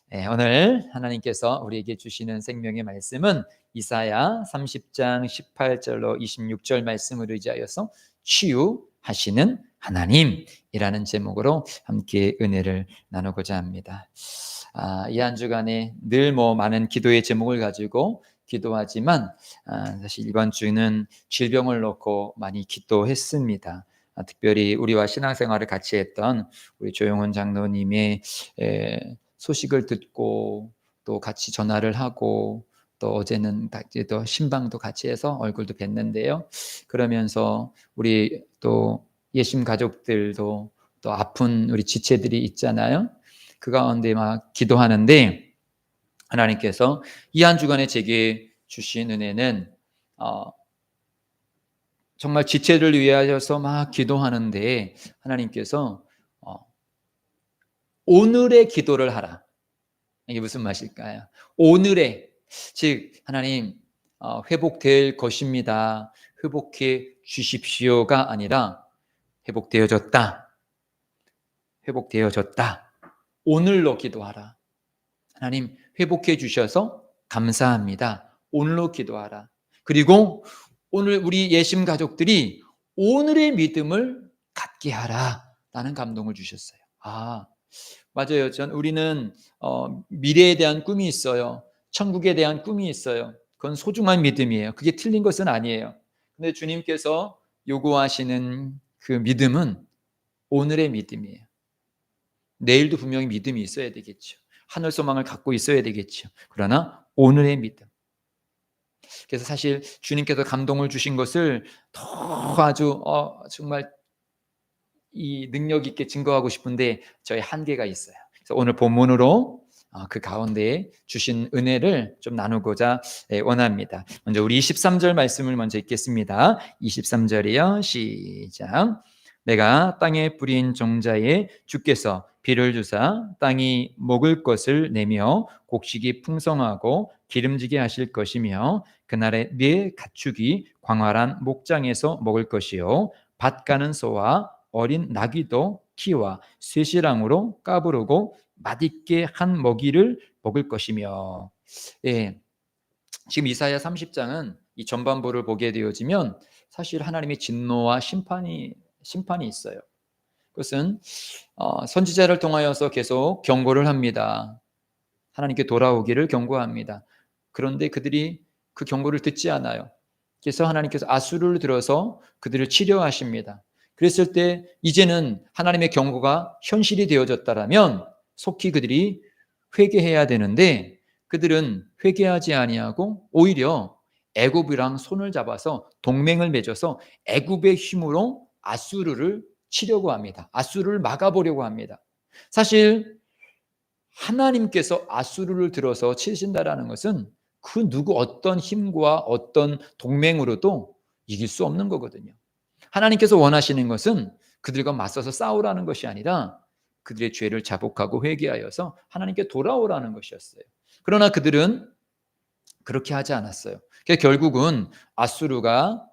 오늘 하나님께서 우리에게 주시는 생명의 말씀은 이사야 30장 18절로 26절 말씀을 의지하여서 치유하시는 하나님이라는 제목으로 함께 은혜를 나누고자 합니다. 이 한 주간에 늘 많은 기도의 제목을 가지고 기도하지만 사실 이번 주는 질병을 놓고 많이 기도했습니다. 특별히 우리와 신앙생활을 같이 했던 우리 조용훈 장로님의 소식을 듣고 또 같이 전화를 하고 또 어제는 또 신방도 같이 해서 얼굴도 뵀는데요. 그러면서 우리 또 예심 가족들도 또 아픈 우리 지체들이 있잖아요. 그 가운데 막 기도하는데 하나님께서 이 한 주간에 제게 주신 은혜는 정말 지체를 위하여서 막 기도하는데 하나님께서 오늘의 기도를 하라. 이게 무슨 말일까요? 오늘의, 즉 하나님 회복될 것입니다. 회복해 주십시오가 아니라 회복되어졌다. 회복되어졌다. 오늘로 기도하라. 하나님 회복해 주셔서 감사합니다. 오늘로 기도하라. 그리고 오늘 우리 예심 가족들이 오늘의 믿음을 갖게 하라. 라는 감동을 주셨어요. 맞아요. 우리는 미래에 대한 꿈이 있어요. 천국에 대한 꿈이 있어요. 그건 소중한 믿음이에요. 그게 틀린 것은 아니에요. 근데 주님께서 요구하시는 그 믿음은 오늘의 믿음이에요. 내일도 분명히 믿음이 있어야 되겠죠. 하늘 소망을 갖고 있어야 되겠죠. 그러나 오늘의 믿음. 그래서 사실 주님께서 감동을 주신 것을 더 아주 정말 이 능력 있게 증거하고 싶은데 저희 한계가 있어요. 그래서 오늘 본문으로 그 가운데 주신 은혜를 좀 나누고자 원합니다. 먼저 우리 23절 말씀을 먼저 읽겠습니다. 23절이요. 시작. 내가 땅에 뿌린 종자에 주께서 비를 주사 땅이 먹을 것을 내며 곡식이 풍성하고 기름지게 하실 것이며 그날에 네 가축이 광활한 목장에서 먹을 것이요 밭 가는 소와 어린 나귀도 키와 쇠시랑으로 까부르고 맛있게 한 먹이를 먹을 것이며. 지금 이사야 30장은 이 전반부를 보게 되어지면 사실 하나님의 진노와 심판이 있어요. 그것은 선지자를 통하여서 계속 경고를 합니다. 하나님께 돌아오기를 경고합니다. 그런데 그들이 그 경고를 듣지 않아요. 그래서 하나님께서 아수르를 들어서 그들을 치료하십니다. 그랬을 때 이제는 하나님의 경고가 현실이 되어졌다라면 속히 그들이 회개해야 되는데 그들은 회개하지 아니하고 오히려 애굽이랑 손을 잡아서 동맹을 맺어서 애굽의 힘으로 아수르를 치려고 합니다. 아수르를 막아보려고 합니다. 사실 하나님께서 아수르를 들어서 치신다라는 것은 그 누구 어떤 힘과 어떤 동맹으로도 이길 수 없는 거거든요. 하나님께서 원하시는 것은 그들과 맞서서 싸우라는 것이 아니라 그들의 죄를 자복하고 회개하여서 하나님께 돌아오라는 것이었어요. 그러나 그들은 그렇게 하지 않았어요. 결국은 아수르가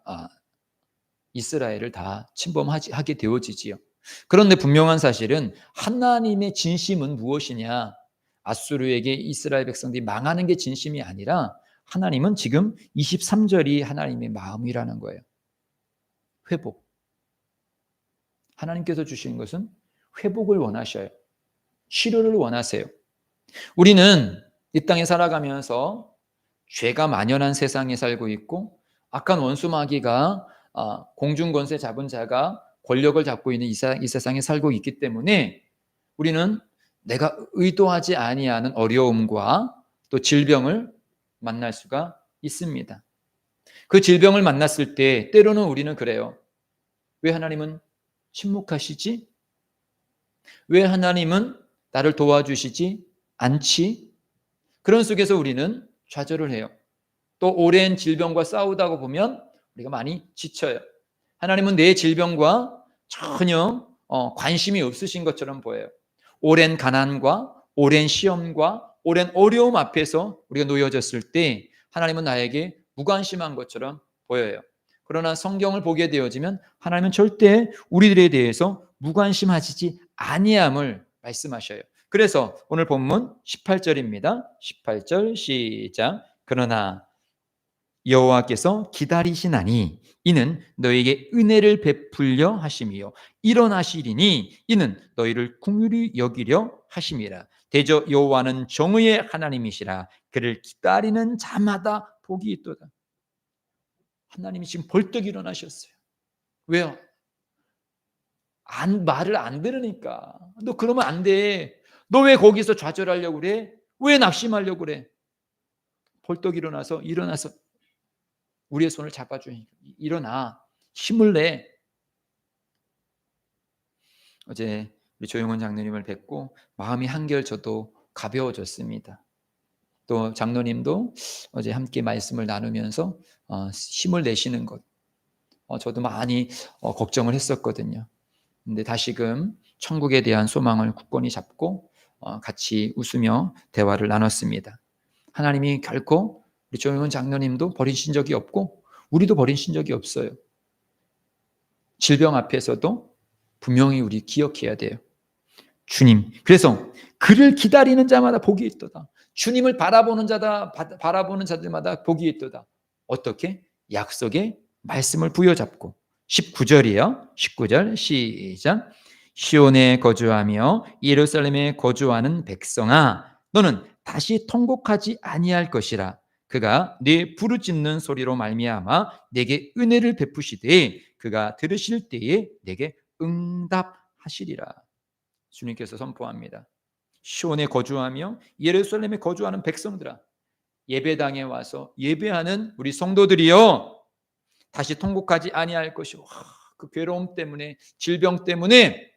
이스라엘을 다 침범하게 되어지지요. 그런데 분명한 사실은 하나님의 진심은 무엇이냐? 아수르에게 이스라엘 백성들이 망하는 게 진심이 아니라 하나님은 지금 23절이 하나님의 마음이라는 거예요. 회복. 하나님께서 주시는 것은 회복을 원하셔요. 치료를 원하세요. 우리는 이 땅에 살아가면서 죄가 만연한 세상에 살고 있고 악한 원수 마귀가 공중권세 잡은 자가 권력을 잡고 있는 이 세상에 살고 있기 때문에 우리는 내가 의도하지 아니하는 어려움과 또 질병을 만날 수가 있습니다. 그 질병을 만났을 때 때로는 우리는 그래요. 왜 하나님은 침묵하시지? 왜 하나님은 나를 도와주시지 않지? 그런 속에서 우리는 좌절을 해요. 또 오랜 질병과 싸우다가 보면 우리가 많이 지쳐요. 하나님은 내 질병과 전혀 관심이 없으신 것처럼 보여요. 오랜 가난과 오랜 시험과 오랜 어려움 앞에서 우리가 놓여졌을 때 하나님은 나에게 무관심한 것처럼 보여요. 그러나 성경을 보게 되어지면 하나님은 절대 우리들에 대해서 무관심하시지 아니함을 말씀하셔요. 그래서 오늘 본문 18절입니다. 18절 시작. 그러나 여호와께서 기다리시나니 이는 너에게 은혜를 베풀려 하심이요 일어나시리니 이는 너희를 긍휼히 여기려 하심이라. 대저 여호와는 정의의 하나님이시라. 그를 기다리는 자마다 복이 있도다. 하나님이 지금 벌떡 일어나셨어요. 왜요? 말을 안 들으니까. 너 그러면 안 돼. 너 왜 거기서 좌절하려고 그래? 왜 낙심하려고 그래? 벌떡 일어나서 우리의 손을 잡아주니 일어나, 힘을 내. 어제 우리 조용원 장로님을 뵙고 마음이 한결 저도 가벼워졌습니다. 또 장로님도 어제 함께 말씀을 나누면서 힘을 내시는 것, 저도 많이 걱정을 했었거든요. 근데 다시금 천국에 대한 소망을 굳건히 잡고 같이 웃으며 대화를 나눴습니다. 하나님이 결코 우리 조용원 장로님도 버리신 적이 없고 우리도 버리신 적이 없어요. 질병 앞에서도 분명히 우리 기억해야 돼요. 주님, 그래서 그를 기다리는 자마다 복이 있도다. 주님을 바라보는 자들마다 복이 있도다. 어떻게? 약속의 말씀을 부여잡고. 19절이요. 19절 시작. 시온에 거주하며 예루살렘에 거주하는 백성아, 너는 다시 통곡하지 아니할 것이라. 그가 네 부르짖는 소리로 말미암아 내게 은혜를 베푸시되 그가 들으실 때에 내게 응답하시리라. 주님께서 선포합니다. 시온에 거주하며 예루살렘에 거주하는 백성들아, 예배당에 와서 예배하는 우리 성도들이여, 다시 통곡하지 아니할 것이요. 그 괴로움 때문에, 질병 때문에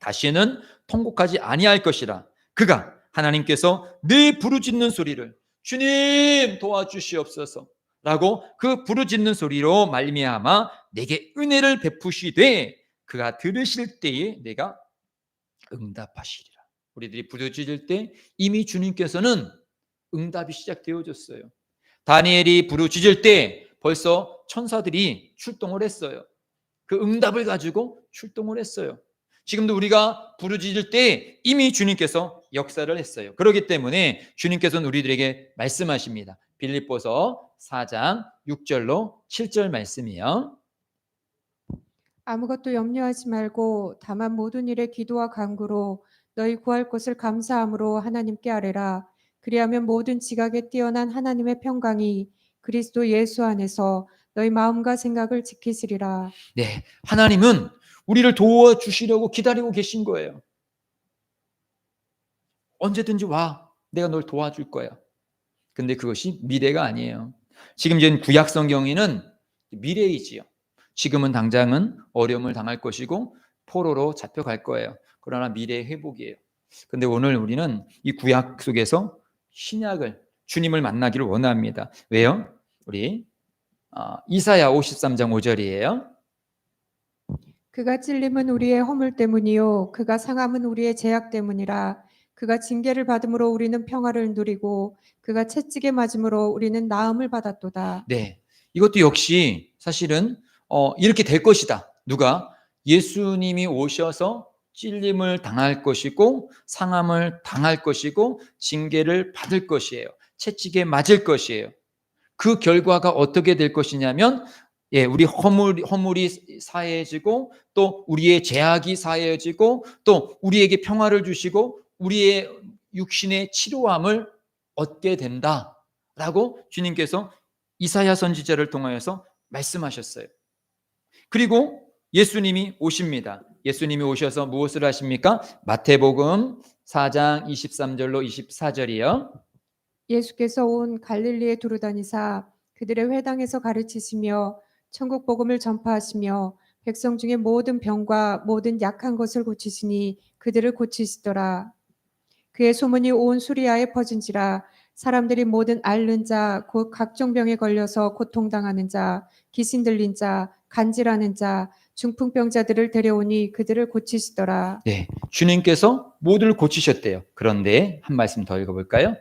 다시는 통곡하지 아니할 것이라. 그가, 하나님께서 네 부르짖는 소리를 주님 도와주시옵소서 라고 그 부르짖는 소리로 말미암아 내게 은혜를 베푸시되 그가 들으실 때에 내가 응답하시리라. 우리들이 부르짖을 때 이미 주님께서는 응답이 시작되어졌어요. 다니엘이 부르짖을 때 벌써 천사들이 출동을 했어요. 그 응답을 가지고 출동을 했어요. 지금도 우리가 부르짖을 때 이미 주님께서 역사를 했어요. 그렇기 때문에 주님께서는 우리들에게 말씀하십니다. 빌립보서 4장 6절로 7절 말씀이요. 아무것도 염려하지 말고 다만 모든 일에 기도와 간구로 너희 구할 것을 감사함으로 하나님께 아뢰라. 그리하면 모든 지각에 뛰어난 하나님의 평강이 그리스도 예수 안에서 너희 마음과 생각을 지키시리라. 네, 하나님은 우리를 도와주시려고 기다리고 계신 거예요. 언제든지 와, 내가 널 도와줄 거야. 근데 그것이 미래가 아니에요. 지금 이제 구약 성경에는 미래이지요. 지금은 당장은 어려움을 당할 것이고 포로로 잡혀갈 거예요. 그러나 미래의 회복이에요. 근데 오늘 우리는 이 구약 속에서 신약을, 주님을 만나기를 원합니다. 왜요? 우리 이사야 53장 5절이에요. 그가 찔림은 우리의 허물 때문이요 그가 상함은 우리의 죄악 때문이라. 그가 징계를 받음으로 우리는 평화를 누리고 그가 채찍에 맞음으로 우리는 나음을 받았도다. 네, 이것도 역시 사실은 이렇게 될 것이다. 누가? 예수님이 오셔서 찔림을 당할 것이고 상함을 당할 것이고 징계를 받을 것이에요. 채찍에 맞을 것이에요. 그 결과가 어떻게 될 것이냐면 우리 허물이 사해지고 또 우리의 죄악이 사해지고 또 우리에게 평화를 주시고 우리의 육신의 치료함을 얻게 된다라고 주님께서 이사야 선지자를 통하여서 말씀하셨어요. 그리고 예수님이 오십니다. 예수님이 오셔서 무엇을 하십니까? 마태복음 4장 23절로 24절이요. 예수께서 온 갈릴리에 두루다니사 그들의 회당에서 가르치시며 천국 복음을 전파하시며 백성 중에 모든 병과 모든 약한 것을 고치시니 그들을 고치시더라. 그의 소문이 온 수리아에 퍼진지라. 사람들이 모든 앓는 자, 곧 각종 병에 걸려서 고통당하는 자, 귀신 들린 자, 간질하는 자, 중풍병자들을 데려오니 그들을 고치시더라. 네, 주님께서 모두를 고치셨대요. 그런데 한 말씀 더 읽어볼까요?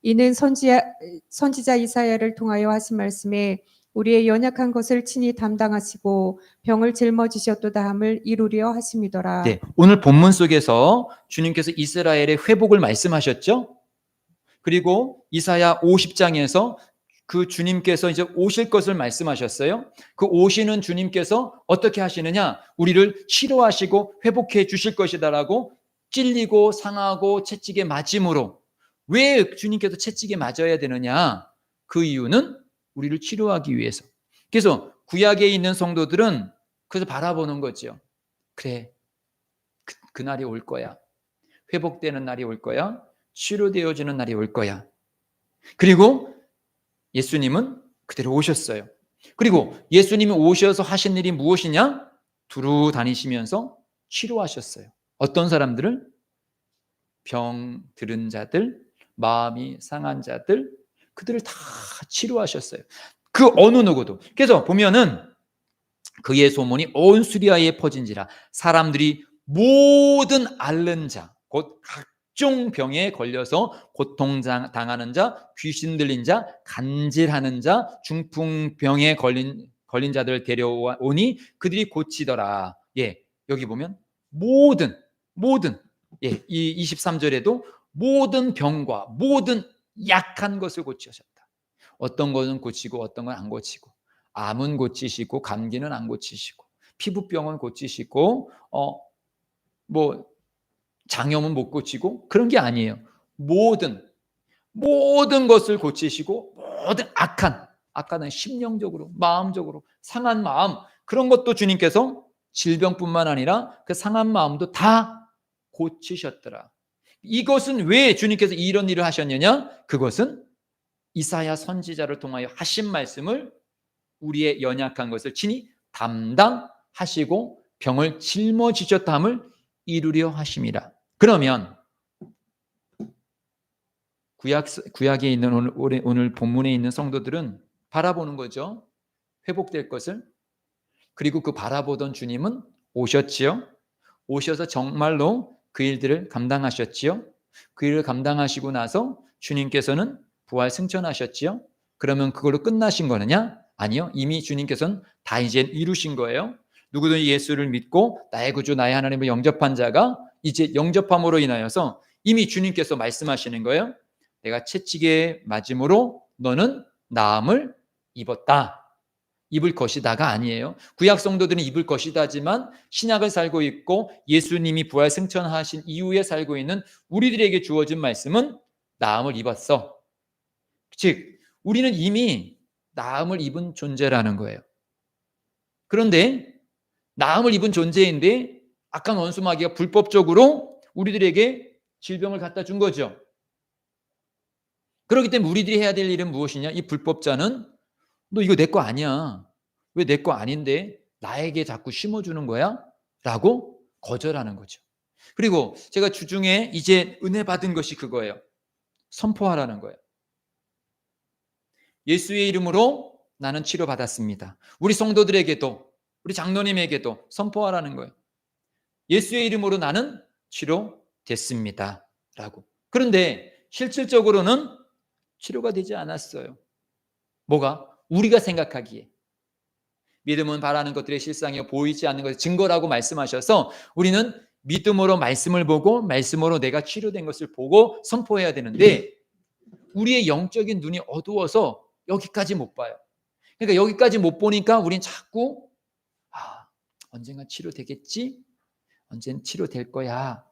이는 선지자 이사야를 통하여 하신 말씀에 우리의 연약한 것을 친히 담당하시고 병을 짊어지셨도다 함을 이루려 하심이더라. 네, 오늘 본문 속에서 주님께서 이스라엘의 회복을 말씀하셨죠. 그리고 이사야 50장에서 그 주님께서 이제 오실 것을 말씀하셨어요. 그 오시는 주님께서 어떻게 하시느냐? 우리를 치료하시고 회복해 주실 것이다라고 찔리고 상하고 채찍에 맞음으로. 왜 주님께서 채찍에 맞아야 되느냐? 그 이유는 우리를 치료하기 위해서. 그래서 구약에 있는 성도들은 그래서 바라보는 거죠. 그래, 그날이 올 거야. 회복되는 날이 올 거야. 치료되어지는 날이 올 거야. 그리고 예수님은 그대로 오셨어요. 그리고 예수님이 오셔서 하신 일이 무엇이냐? 두루 다니시면서 치료하셨어요. 어떤 사람들을? 병 들은 자들, 마음이 상한 자들, 그들을 다 치료하셨어요. 그 어느 누구도. 그래서 보면은 그의 소문이 온 수리아에 퍼진지라 사람들이 모든 앓는 자, 곧 각종 병에 걸려서 고통당하는 자, 귀신 들린 자, 간질하는 자, 중풍병에 걸린 자들 데려오니 그들이 고치더라. 예, 여기 보면 모든 예, 이 23절에도 모든 병과 모든 약한 것을 고치셨다. 어떤 것은 고치고 어떤 건 안 고치고, 암은 고치시고 감기는 안 고치시고, 피부병은 고치시고, 뭐 장염은 못 고치고, 그런 게 아니에요. 모든 것을 고치시고, 모든 악한 심령적으로, 마음적으로 상한 마음, 그런 것도 주님께서 질병뿐만 아니라 그 상한 마음도 다 고치셨더라. 이것은 왜 주님께서 이런 일을 하셨느냐? 그것은 이사야 선지자를 통하여 하신 말씀을 우리의 연약한 것을 친히 담당하시고 병을 짊어지셨다함을 이루려 하심이라. 그러면 구약에 있는 오늘 본문에 있는 성도들은 바라보는 거죠. 회복될 것을. 그리고 그 바라보던 주님은 오셨지요. 오셔서 정말로 그 일들을 감당하셨지요. 그 일을 감당하시고 나서 주님께서는 부활 승천하셨지요. 그러면 그걸로 끝나신 거느냐? 아니요. 이미 주님께서는 다 이제 이루신 거예요. 누구든 예수를 믿고 나의 구주 나의 하나님을 영접한 자가 이제 영접함으로 인하여서 이미 주님께서 말씀하시는 거예요. 내가 채찍에 맞음으로 너는 나음을 입었다. 입을 것이다가 아니에요. 구약 성도들은 입을 것이다지만 신약을 살고 있고 예수님이 부활 승천하신 이후에 살고 있는 우리들에게 주어진 말씀은 나음을 입었어. 즉 우리는 이미 나음을 입은 존재라는 거예요. 그런데 나음을 입은 존재인데 악한 원수 마귀가 불법적으로 우리들에게 질병을 갖다 준 거죠. 그렇기 때문에 우리들이 해야 될 일은 무엇이냐? 이 불법자는 너 이거 내 거 아니야. 왜 내 거 아닌데 나에게 자꾸 심어주는 거야? 라고 거절하는 거죠. 그리고 제가 주중에 이제 은혜 받은 것이 그거예요. 선포하라는 거예요. 예수의 이름으로 나는 치료받았습니다. 우리 성도들에게도 우리 장로님에게도 선포하라는 거예요. 예수의 이름으로 나는 치료됐습니다. 라고. 그런데 실질적으로는 치료가 되지 않았어요. 뭐가? 우리가 생각하기에. 믿음은 바라는 것들의 실상이요 보이지 않는 것의 증거라고 말씀하셔서 우리는 믿음으로 말씀을 보고 말씀으로 내가 치료된 것을 보고 선포해야 되는데 우리의 영적인 눈이 어두워서 여기까지 못 봐요. 그러니까 여기까지 못 보니까 우린 자꾸 언젠가 치료되겠지? 언젠가 치료될 거야.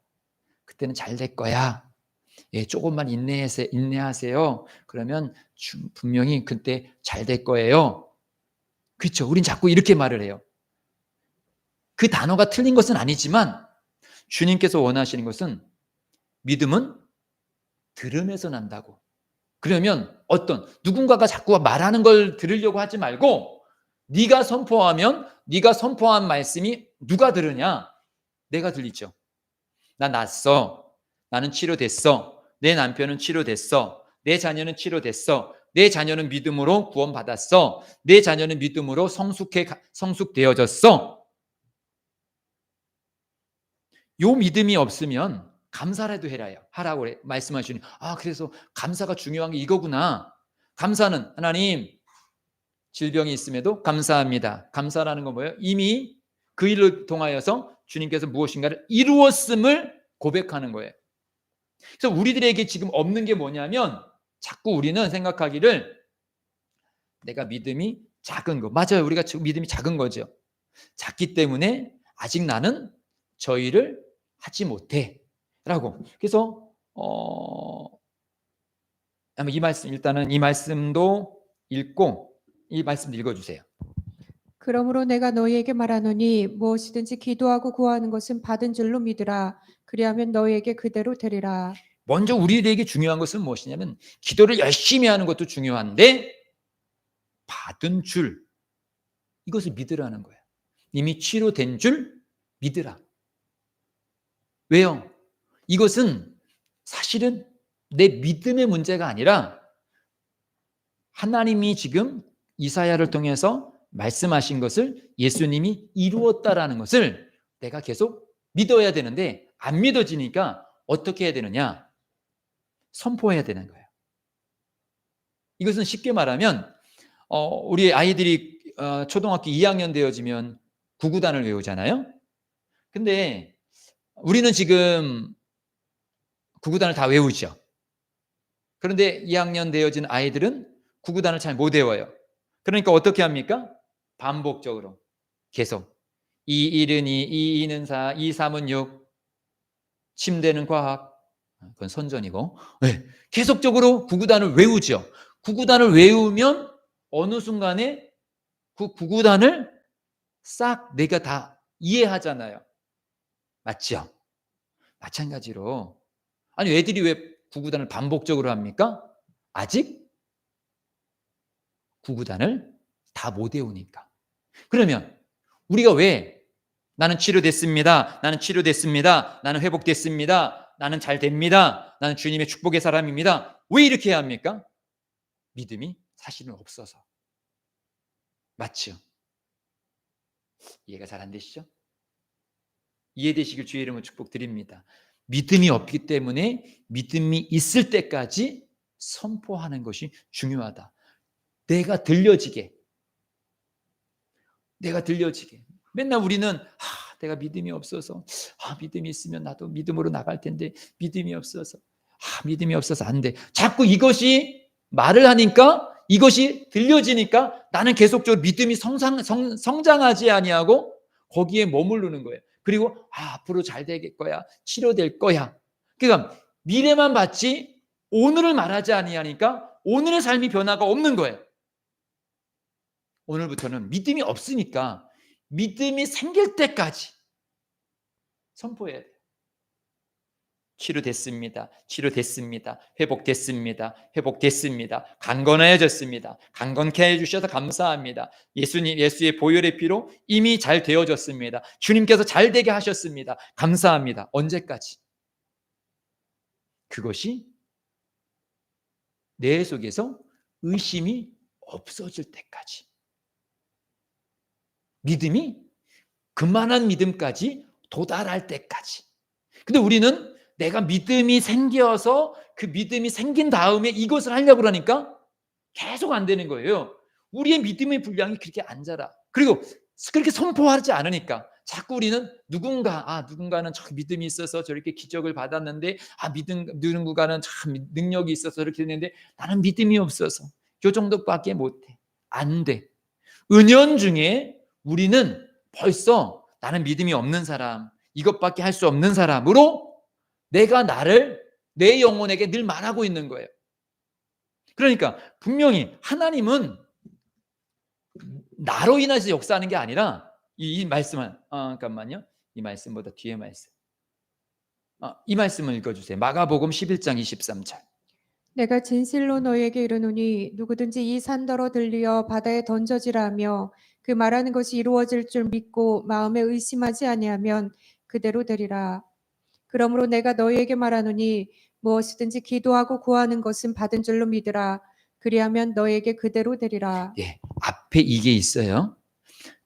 그때는 잘 될 거야. 예, 조금만 인내하세요. 그러면 분명히 그때 잘 될 거예요. 그렇죠. 우린 자꾸 이렇게 말을 해요. 그 단어가 틀린 것은 아니지만 주님께서 원하시는 것은 믿음은 들음에서 난다고. 그러면 누군가가 자꾸 말하는 걸 들으려고 하지 말고 네가 선포하면 네가 선포한 말씀이 누가 들으냐? 내가 들리죠. 나 낫어. 나는 치료됐어. 내 남편은 치료됐어. 내 자녀는 치료됐어. 내 자녀는 믿음으로 구원받았어. 내 자녀는 믿음으로 성숙되어졌어. 요 믿음이 없으면 감사라도 하라고 말씀하시니 그래서 감사가 중요한 게 이거구나. 감사는 하나님 질병이 있음에도 감사합니다. 감사라는 건 뭐예요? 이미 그 일을 통하여서 주님께서 무엇인가를 이루었음을 고백하는 거예요. 그래서 우리들에게 지금 없는 게 뭐냐면 자꾸 우리는 생각하기를 내가 믿음이 작은 거. 맞아요. 우리가 지금 믿음이 작은 거죠. 작기 때문에 아직 나는 저 일을 하지 못해 라고. 그래서 이 말씀, 일단은 이 말씀도 읽고 이 말씀도 읽어주세요. 그러므로 내가 너희에게 말하노니 무엇이든지 기도하고 구하는 것은 받은 줄로 믿으라. 그리하면 너희에게 그대로 되리라. 먼저 우리에게 중요한 것은 무엇이냐면 기도를 열심히 하는 것도 중요한데 받은 줄, 이것을 믿으라는 거예요. 이미 치료된 줄 믿으라. 왜요? 이것은 사실은 내 믿음의 문제가 아니라 하나님이 지금 이사야를 통해서 말씀하신 것을 예수님이 이루었다라는 것을 내가 계속 믿어야 되는데 안 믿어지니까 어떻게 해야 되느냐? 선포해야 되는 거예요. 이것은 쉽게 말하면 우리 아이들이 초등학교 2학년 되어지면 구구단을 외우잖아요. 근데 우리는 지금 구구단을 다 외우죠. 그런데 2학년 되어진 아이들은 구구단을 잘 못 외워요. 그러니까 어떻게 합니까? 반복적으로 계속 2, 1은 2, 2는 4, 2, 3은 6, 침대는 과학, 그건 선전이고, 네. 계속적으로 구구단을 외우죠. 구구단을 외우면 어느 순간에 그 구구단을 싹 내가 다 이해하잖아요. 맞죠? 마찬가지로 아니 애들이 왜 구구단을 반복적으로 합니까? 아직 구구단을 다 못 외우니까. 그러면 우리가 왜 나는 치료됐습니다. 나는 치료됐습니다. 나는 회복됐습니다. 나는 잘 됩니다. 나는 주님의 축복의 사람입니다. 왜 이렇게 해야 합니까? 믿음이 사실은 없어서. 맞죠? 이해가 잘 안 되시죠? 이해되시길 주의 이름으로 축복드립니다. 믿음이 없기 때문에 믿음이 있을 때까지 선포하는 것이 중요하다. 내가 들려지게. 맨날 우리는 내가 믿음이 없어서 믿음이 있으면 나도 믿음으로 나갈 텐데 믿음이 없어서 안 돼. 자꾸 이것이 말을 하니까 이것이 들려지니까 나는 계속적으로 믿음이 성장하지 아니하고 거기에 머무르는 거예요. 그리고 앞으로 잘 될 거야. 치료될 거야. 그러니까 미래만 봤지 오늘을 말하지 아니하니까 오늘의 삶이 변화가 없는 거예요. 오늘부터는 믿음이 없으니까 믿음이 생길 때까지 선포해야 돼요. 치료됐습니다. 회복됐습니다. 강건해졌습니다. 강건케 해주셔서 감사합니다. 예수의 보혈의 피로 이미 잘 되어졌습니다. 주님께서 잘 되게 하셨습니다. 감사합니다. 언제까지? 그것이 내 속에서 의심이 없어질 때까지. 믿음이 그만한 믿음까지 도달할 때까지. 근데 우리는 내가 믿음이 생겨서 그 믿음이 생긴 다음에 이것을 하려고 그러니까 계속 안 되는 거예요. 우리의 믿음의 분량이 그렇게 안 자라. 그리고 그렇게 선포하지 않으니까 자꾸 우리는 누군가는 참 믿음이 있어서 저렇게 기적을 받았는데 누군가는 참 능력이 있어서 저렇게 됐는데 나는 믿음이 없어서 요 정도밖에 못해. 안 돼. 은연중에 우리는 벌써 나는 믿음이 없는 사람, 이것밖에 할 수 없는 사람으로 내가 내 영혼에게 늘 말하고 있는 거예요. 그러니까 분명히 하나님은 나로 인해서 역사하는 게 아니라 이 말씀은 잠깐만요. 이 말씀보다 뒤에 말씀. 이 말씀을 읽어주세요. 마가복음 11장 23절. 내가 진실로 너희에게 이르노니 누구든지 이 산더러 들리어 바다에 던져지라 하며 그 말하는 것이 이루어질 줄 믿고 마음에 의심하지 아니하면 그대로 되리라. 그러므로 내가 너희에게 말하노니 무엇이든지 기도하고 구하는 것은 받은 줄로 믿으라. 그리하면 너희에게 그대로 되리라. 예, 앞에 이게 있어요.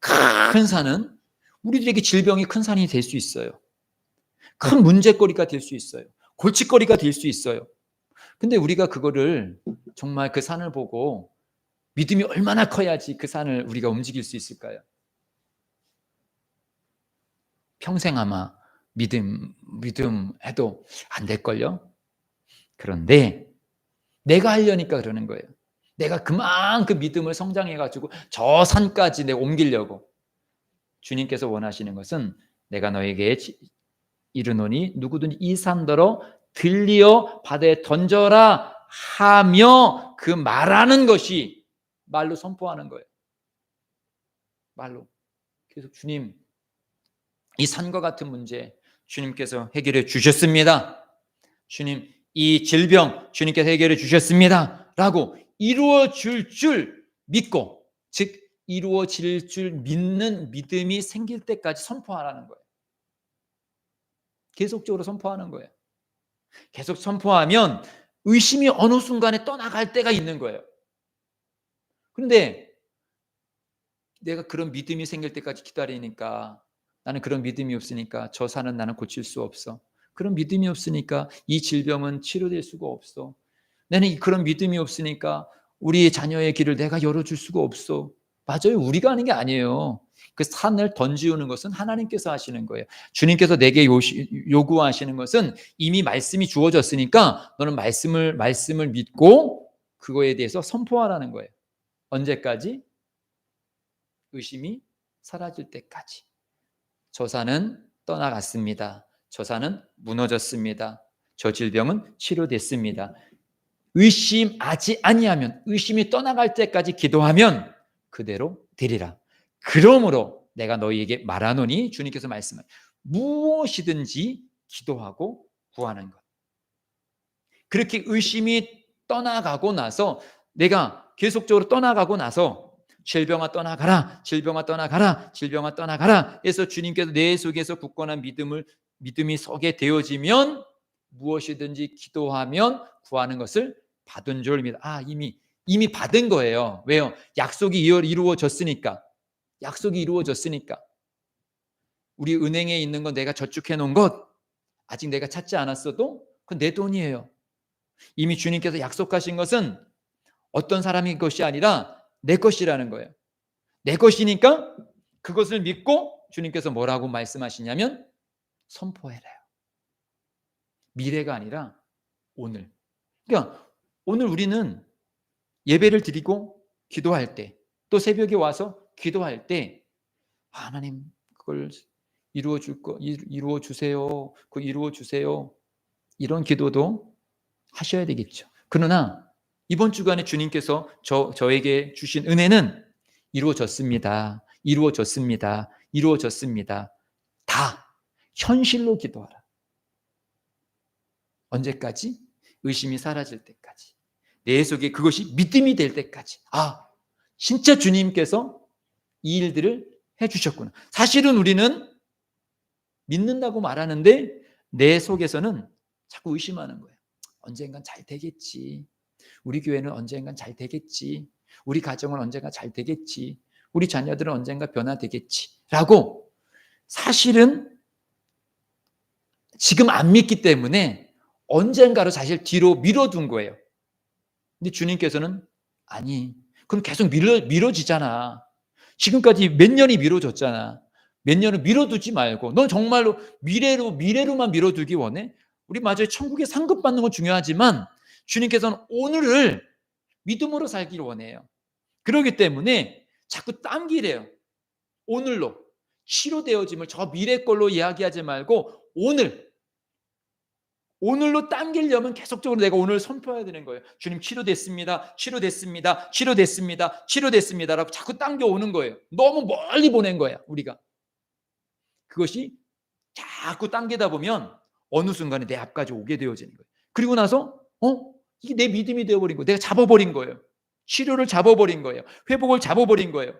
큰 산은 우리들에게 질병이 큰 산이 될 수 있어요. 큰 문제거리가 될 수 있어요. 골칫거리가 될 수 있어요. 근데 우리가 그거를 정말 그 산을 보고 믿음이 얼마나 커야지 그 산을 우리가 움직일 수 있을까요? 평생 아마 믿음 해도 안 될걸요? 그런데 내가 하려니까 그러는 거예요. 내가 그만큼 믿음을 성장해가지고 저 산까지 내가 옮기려고. 주님께서 원하시는 것은 내가 너에게 이르노니 누구든지 이 산더러 들리어 바다에 던져라 하며 그 말하는 것이 말로 선포하는 거예요. 말로. 그래서 주님, 이 산과 같은 문제 주님께서 해결해 주셨습니다. 주님, 이 질병 주님께서 해결해 주셨습니다. 라고 이루어질 줄 믿고, 즉 이루어질 줄 믿는 믿음이 생길 때까지 선포하라는 거예요. 계속적으로 선포하는 거예요. 계속 선포하면 의심이 어느 순간에 떠나갈 때가 있는 거예요. 그런데 내가 그런 믿음이 생길 때까지 기다리니까, 나는 그런 믿음이 없으니까 저 산은 나는 고칠 수 없어. 그런 믿음이 없으니까 이 질병은 치료될 수가 없어. 나는 그런 믿음이 없으니까 우리 자녀의 길을 내가 열어줄 수가 없어. 맞아요. 우리가 하는 게 아니에요. 그 산을 던지우는 것은 하나님께서 하시는 거예요. 주님께서 내게 요구하시는 것은 이미 말씀이 주어졌으니까 너는 말씀을 믿고 그거에 대해서 선포하라는 거예요. 언제까지? 의심이 사라질 때까지. 저 산은 떠나갔습니다. 저 산은 무너졌습니다. 저 질병은 치료됐습니다. 의심하지 아니하면, 의심이 떠나갈 때까지 기도하면 그대로 되리라. 그러므로 내가 너희에게 말하노니, 주님께서 말씀을 무엇이든지 기도하고 구하는 것. 그렇게 의심이 떠나가고 나서, 내가 계속적으로 떠나가고 나서 질병아 떠나가라, 질병아 떠나가라, 질병아 떠나가라 해서 주님께서 내 속에서 굳건한 믿음이 서게 되어지면 무엇이든지 기도하면 구하는 것을 받은 줄 믿어. 이미 받은 거예요. 왜요? 약속이 이루어졌으니까. 약속이 이루어졌으니까. 우리 은행에 있는 건, 내가 저축해 놓은 것 아직 내가 찾지 않았어도 그건 내 돈이에요. 이미 주님께서 약속하신 것은 어떤 사람의 것이 아니라 내 것이라는 거예요. 내 것이니까 그것을 믿고 주님께서 뭐라고 말씀하시냐면 선포해라요. 미래가 아니라 오늘. 그러니까 오늘 우리는 예배를 드리고 기도할 때, 또 새벽에 와서 기도할 때, 하나님 그걸 이루어 주세요. 그거 이루어 주세요. 이런 기도도 하셔야 되겠죠. 그러나 이번 주간에 주님께서 저에게 주신 은혜는 이루어졌습니다. 이루어졌습니다. 이루어졌습니다. 다 현실로 기도하라. 언제까지? 의심이 사라질 때까지. 내 속에 그것이 믿음이 될 때까지. 진짜 주님께서 이 일들을 해주셨구나. 사실은 우리는 믿는다고 말하는데 내 속에서는 자꾸 의심하는 거예요. 언젠간 잘 되겠지. 우리 교회는 언젠간 잘 되겠지. 우리 가정은 언젠가 잘 되겠지. 우리 자녀들은 언젠가 변화되겠지. 라고 사실은 지금 안 믿기 때문에 언젠가로 사실 뒤로 밀어둔 거예요. 근데 주님께서는 아니, 그럼 계속 미뤄지잖아. 지금까지 몇 년이 미뤄졌잖아. 몇 년을 미뤄두지 말고, 넌 정말로 미래로만 미뤄두기 원해? 우리 맞아요. 천국에 상급받는 건 중요하지만 주님께서는 오늘을 믿음으로 살기를 원해요. 그렇기 때문에 자꾸 당기래요. 오늘로. 치료되어짐을 저 미래 걸로 이야기하지 말고 오늘로 당기려면 계속적으로 내가 오늘 선포해야 되는 거예요. 주님 치료됐습니다. 치료됐습니다. 치료됐습니다. 치료됐습니다. 라고 자꾸 당겨오는 거예요. 너무 멀리 보낸 거야, 우리가. 그것이 자꾸 당기다 보면 어느 순간에 내 앞까지 오게 되어지는 거예요. 그리고 나서 이게 내 믿음이 되어버린 거예요. 내가 잡아버린 거예요. 치료를 잡아버린 거예요. 회복을 잡아버린 거예요.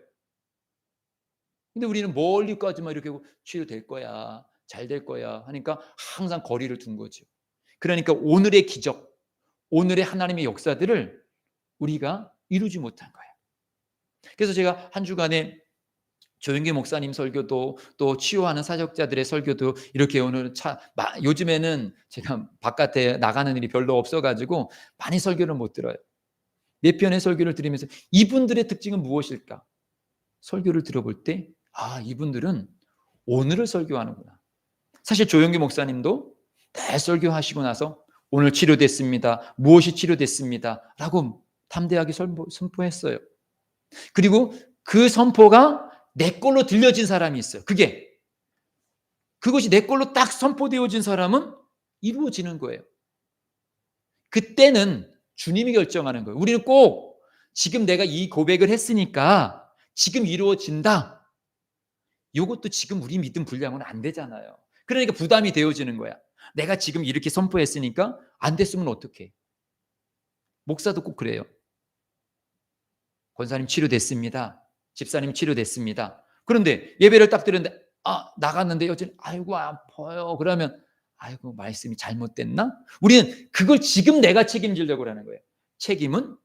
근데 우리는 멀리까지만 이렇게 치료될 거야, 잘 될 거야 하니까 항상 거리를 둔 거죠. 그러니까 오늘의 기적, 오늘의 하나님의 역사들을 우리가 이루지 못한 거예요. 그래서 제가 한 주간에 조영기 목사님 설교도, 또 치유하는 사역자들의 설교도 이렇게 오늘 요즘에는 제가 바깥에 나가는 일이 별로 없어가지고 많이 설교를 못 들어요. 네 편의 설교를 들으면서 이분들의 특징은 무엇일까? 설교를 들어볼 때 이분들은 오늘을 설교하는구나. 사실 조영기 목사님도 대설교하시고 나서 오늘 치료됐습니다. 무엇이 치료됐습니다. 라고 담대하게 선포했어요. 그리고 그 선포가 내 걸로 들려진 사람이 있어요. 그것이 내 걸로 딱 선포되어진 사람은 이루어지는 거예요. 그때는 주님이 결정하는 거예요. 우리는 꼭 지금 내가 이 고백을 했으니까 지금 이루어진다. 이것도 지금 우리 믿음 분량은 안 되잖아요. 그러니까 부담이 되어지는 거야. 내가 지금 이렇게 선포했으니까 안 됐으면 어떡해. 목사도 꼭 그래요. 권사님 치료됐습니다. 집사님 치료됐습니다. 그런데 예배를 딱 드렸는데 나갔는데 여전히 아이고 아파요. 그러면 아이고 말씀이 잘못됐나? 우리는 그걸 지금 내가 책임지려고 하는 거예요. 책임은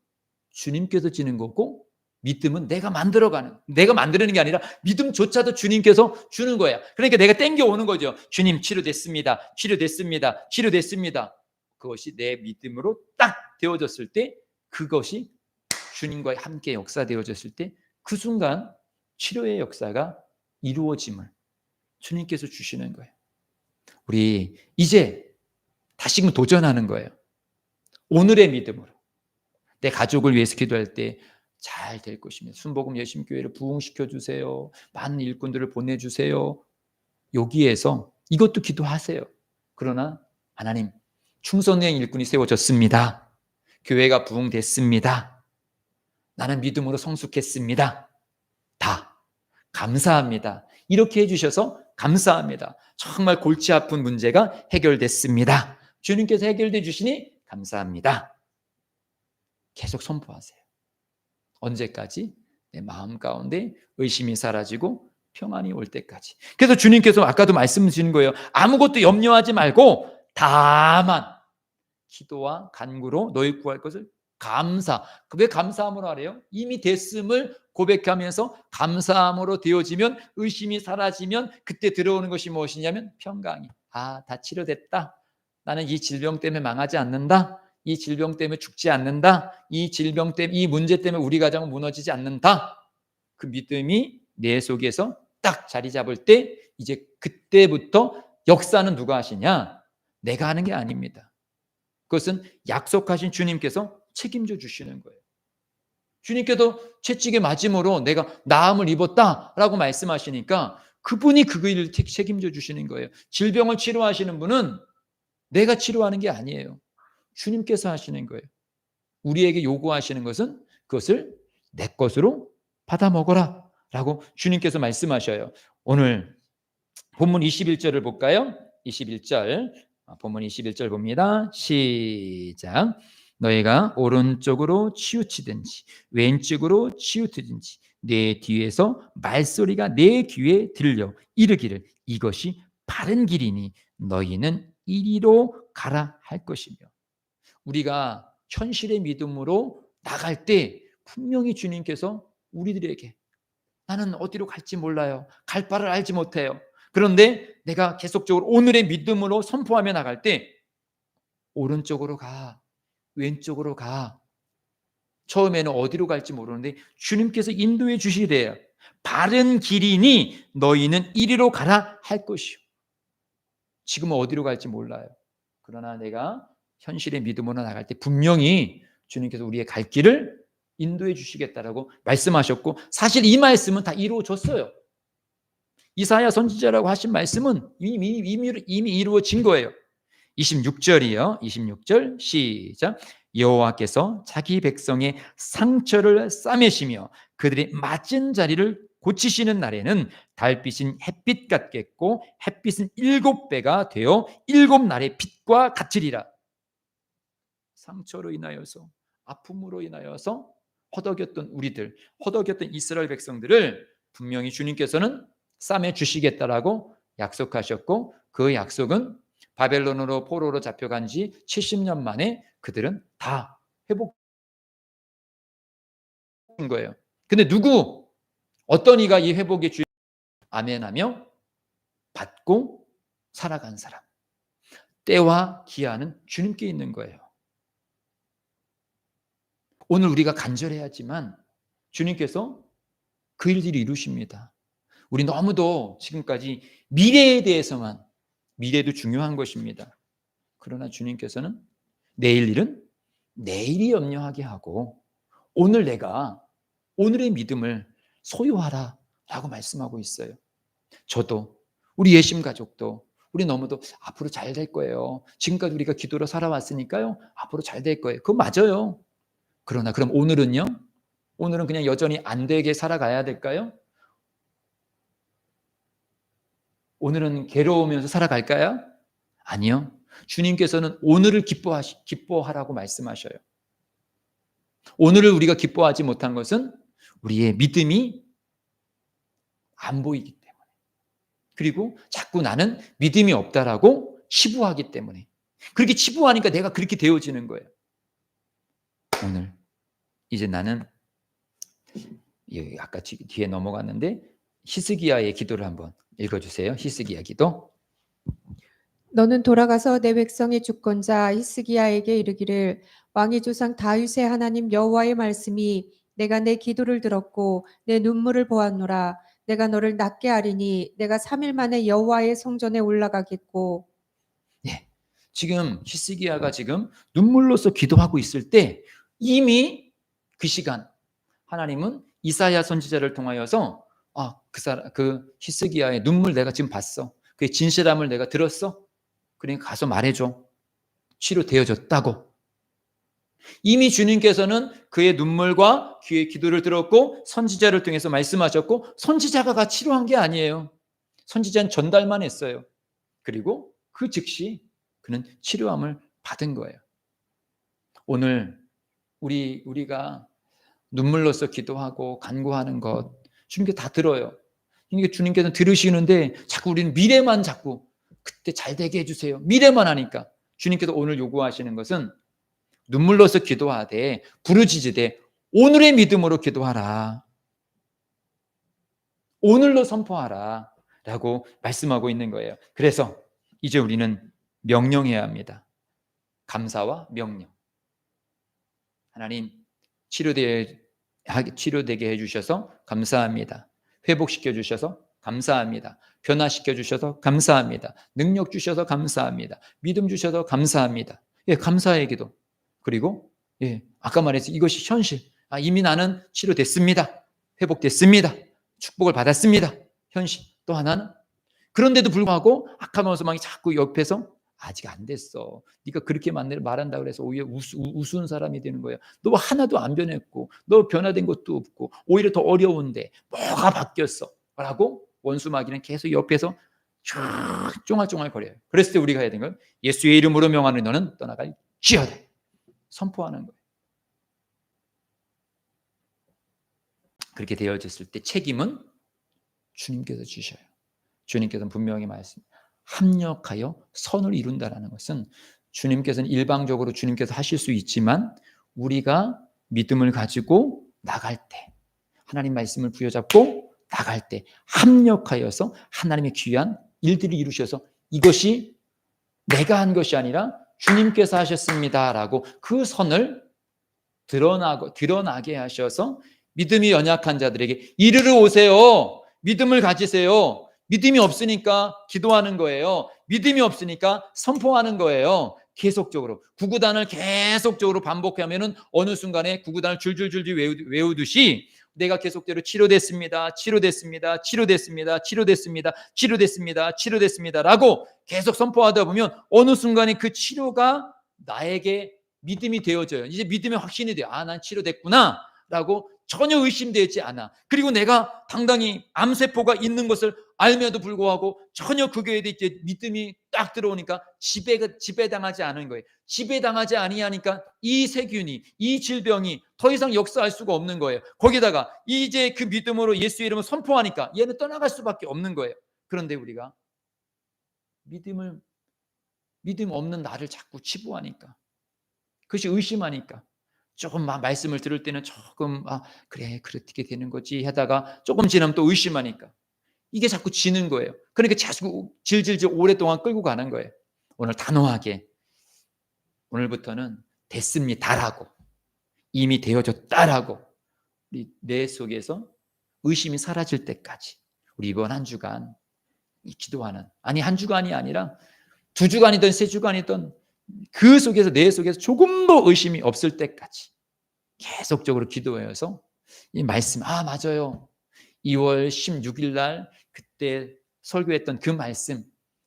주님께서 지는 거고 믿음은 내가 만들어가는, 내가 만드는 게 아니라 믿음조차도 주님께서 주는 거야. 그러니까 내가 땡겨오는 거죠. 주님 치료됐습니다. 치료됐습니다. 치료됐습니다. 그것이 내 믿음으로 딱 되어졌을 때, 그것이 주님과 함께 역사되어졌을 때 그 순간 치료의 역사가 이루어짐을 주님께서 주시는 거예요. 우리 이제 다시금 도전하는 거예요. 오늘의 믿음으로 내 가족을 위해서 기도할 때 잘 될 것입니다. 순복음 예심교회를 부흥시켜 주세요. 많은 일꾼들을 보내주세요. 여기에서 이것도 기도하세요. 그러나 하나님, 충성된 일꾼이 세워졌습니다. 교회가 부흥됐습니다. 나는 믿음으로 성숙했습니다. 다 감사합니다. 이렇게 해주셔서 감사합니다. 정말 골치 아픈 문제가 해결됐습니다. 주님께서 해결해 주시니 감사합니다. 계속 선포하세요. 언제까지? 내 마음 가운데 의심이 사라지고 평안이 올 때까지. 그래서 주님께서 아까도 말씀 주신 거예요. 아무것도 염려하지 말고 다만 기도와 간구로 너희 구할 것을 왜 감사함으로 하래요? 이미 됐음을 고백하면서 감사함으로 되어지면, 의심이 사라지면 그때 들어오는 것이 무엇이냐면 평강이. 다 치료됐다. 나는 이 질병 때문에 망하지 않는다. 이 질병 때문에 죽지 않는다. 이 질병 때문에, 이 문제 때문에 우리 가정은 무너지지 않는다. 그 믿음이 내 속에서 딱 자리 잡을 때, 이제 그때부터 역사는 누가 하시냐? 내가 하는 게 아닙니다. 그것은 약속하신 주님께서 책임져 주시는 거예요. 주님께서 채찍에 맞음으로 내가 나음을 입었다라고 말씀하시니까 그분이 그 일을 책임져 주시는 거예요. 질병을 치료하시는 분은 내가 치료하는 게 아니에요. 주님께서 하시는 거예요. 우리에게 요구하시는 것은 그것을 내 것으로 받아 먹어라 라고 주님께서 말씀하셔요. 오늘 본문 21절을 볼까요? 21절, 본문 21절 봅니다. 시작. 너희가 오른쪽으로 치우치든지 왼쪽으로 치우치든지 내 뒤에서 말소리가 내 귀에 들려 이르기를 이것이 바른 길이니 너희는 이리로 가라 할 것이며. 우리가 현실의 믿음으로 나갈 때 분명히 주님께서 우리들에게 나는 어디로 갈지 몰라요. 갈 바를 알지 못해요. 그런데 내가 계속적으로 오늘의 믿음으로 선포하며 나갈 때 오른쪽으로 가, 왼쪽으로 가. 처음에는 어디로 갈지 모르는데 주님께서 인도해 주시래요. 바른 길이니 너희는 이리로 가라 할 것이요. 지금은 어디로 갈지 몰라요. 그러나 내가 현실의 믿음으로 나갈 때 분명히 주님께서 우리의 갈 길을 인도해 주시겠다라고 말씀하셨고, 사실 이 말씀은 다 이루어졌어요. 이사야 선지자라고 하신 말씀은 이미 이루어진 거예요. 26절이요. 26절 시작. 여호와께서 자기 백성의 상처를 싸매시며 그들의 맞은 자리를 고치시는 날에는 달빛은 햇빛 같겠고 햇빛은 7배가 되어 7날의 빛과 같으리라. 상처로 인하여서, 아픔으로 인하여서 허덕였던 우리들, 허덕였던 이스라엘 백성들을 분명히 주님께서는 싸매 주시겠다라고 약속하셨고, 그 약속은 바벨론으로 포로로 잡혀간 지 70년 만에 그들은 다 회복한 거예요. 근데 어떤 이가 이 회복의 주인 아멘하며 받고 살아간 사람, 때와 기한은 주님께 있는 거예요. 오늘 우리가 간절해야지만 주님께서 그 일들이 이루십니다. 우리 너무도 지금까지 미래에 대해서만, 미래도 중요한 것입니다. 그러나 주님께서는 내일 일은 내일이 염려하게 하고 오늘 내가 오늘의 믿음을 소유하라 라고 말씀하고 있어요. 저도 우리 예심 가족도 우리 너무도 앞으로 잘 될 거예요. 지금까지 우리가 기도로 살아왔으니까요. 앞으로 잘 될 거예요. 그거 맞아요. 그러나 그럼 오늘은요? 오늘은 그냥 여전히 안 되게 살아가야 될까요? 오늘은 괴로우면서 살아갈까요? 아니요. 주님께서는 오늘을 기뻐하라고 말씀하셔요. 오늘을 우리가 기뻐하지 못한 것은 우리의 믿음이 안 보이기 때문에. 그리고 자꾸 나는 믿음이 없다라고 치부하기 때문에. 그렇게 치부하니까 내가 그렇게 되어지는 거예요. 오늘 이제 나는 아까 뒤에 넘어갔는데 히스기야의 기도를 한번 읽어주세요. 히스기야 기도. 너는 돌아가서 내 백성의 주권자 히스기야에게 이르기를 왕의 조상 다윗의 하나님 여호와의 말씀이 내가 내 기도를 들었고 내 눈물을 보았노라. 내가 너를 낫게 하리니 내가 3일 만에 여호와의 성전에 올라가겠고. 예. 지금 히스기야가 지금 눈물로써 기도하고 있을 때 이미 그 시간 하나님은 이사야 선지자를 통하여서 그 히스기야의 눈물 내가 지금 봤어. 그의 진실함을 내가 들었어. 그러니까 가서 말해줘. 치료되어졌다고. 이미 주님께서는 그의 눈물과 그의 기도를 들었고 선지자를 통해서 말씀하셨고 선지자가 치료한 게 아니에요. 선지자는 전달만 했어요. 그리고 그 즉시 그는 치료함을 받은 거예요. 오늘 우리가 눈물로써 기도하고 간구하는 것 주님께 다 들어요. 그러니까 주님께서는 들으시는데 자꾸 우리는 미래만 자꾸 그때 잘 되게 해주세요. 미래만 하니까 주님께서 오늘 요구하시는 것은 눈물로써 기도하되 부르짖으되 오늘의 믿음으로 기도하라. 오늘로 선포하라 라고 말씀하고 있는 거예요. 그래서 이제 우리는 명령해야 합니다. 감사와 명령. 하나님 치료되게 해주셔서 감사합니다. 회복시켜 주셔서 감사합니다. 변화시켜 주셔서 감사합니다. 능력 주셔서 감사합니다. 믿음 주셔서 감사합니다. 예, 감사의 기도. 그리고 아까 말했듯이 이것이 현실. 이미 나는 치료됐습니다. 회복됐습니다. 축복을 받았습니다. 현실. 또 하나는 그런데도 불구하고 악한 원수망이 자꾸 옆에서 아직 안 됐어. 네가 그렇게 말한다 그래서 오히려 우스운 사람이 되는 거야. 너 하나도 안 변했고 너 변화된 것도 없고 오히려 더 어려운데 뭐가 바뀌었어? 라고 원수마귀는 계속 옆에서 쫑알쫑알 거려요. 그랬을 때 우리가 해야 되는 건 예수의 이름으로 명하는 너는 떠나갈지어다. 선포하는 거예요. 그렇게 되어졌을 때 책임은 주님께서 주셔요. 주님께서는 분명히 합력하여 선을 이룬다라는 것은 주님께서는 일방적으로 주님께서 하실 수 있지만 우리가 믿음을 가지고 나갈 때 하나님 말씀을 부여잡고 나갈 때 합력하여서 하나님의 귀한 일들을 이루셔서 이것이 내가 한 것이 아니라 주님께서 하셨습니다라고 그 선을 드러나게 하셔서 믿음이 연약한 자들에게 이르러 오세요. 믿음을 가지세요. 믿음이 없으니까 기도하는 거예요. 믿음이 없으니까 선포하는 거예요. 계속적으로 구구단을 계속적으로 반복하면은 어느 순간에 구구단을 줄줄줄줄 외우듯이 내가 계속대로 치료됐습니다. 라고 계속 선포하다 보면 어느 순간에 그 치료가 나에게 믿음이 되어져요. 이제 믿음의 확신이 돼요. 난 치료됐구나 라고 전혀 의심되지 않아. 그리고 내가 당당히 암세포가 있는 것을 알면도 불구하고 전혀 그거에 대해 믿음이 딱 들어오니까 지배당하지 않은 거예요. 지배당하지 아니하니까 이 세균이, 이 질병이 더 이상 역사할 수가 없는 거예요. 거기다가 이제 그 믿음으로 예수의 이름을 선포하니까 얘는 떠나갈 수밖에 없는 거예요. 그런데 우리가 믿음 없는 나를 자꾸 치부하니까, 그것이 의심하니까 조금 말씀을 들을 때는 조금 그래 그렇게 되는 거지 하다가 조금 지나면 또 의심하니까 이게 자꾸 지는 거예요. 그러니까 자꾸 질질질 오랫동안 끌고 가는 거예요. 오늘 단호하게 오늘부터는 됐습니다라고 이미 되어졌다라고 우리 내 속에서 의심이 사라질 때까지 우리 이번 한 주간 이 기도하는, 아니 한 주간이 아니라 2주간이든 3주간이든 그 속에서 내 속에서 조금도 의심이 없을 때까지 계속적으로 기도해서 이 말씀, 아 맞아요, 2월 16일 날 그때 설교했던 그 말씀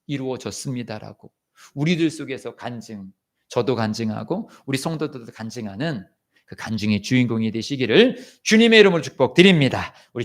이루어졌습니다라고 우리들 속에서 간증, 저도 간증하고 우리 성도들도 간증하는 그 간증의 주인공이 되시기를 주님의 이름으로 축복드립니다. 우리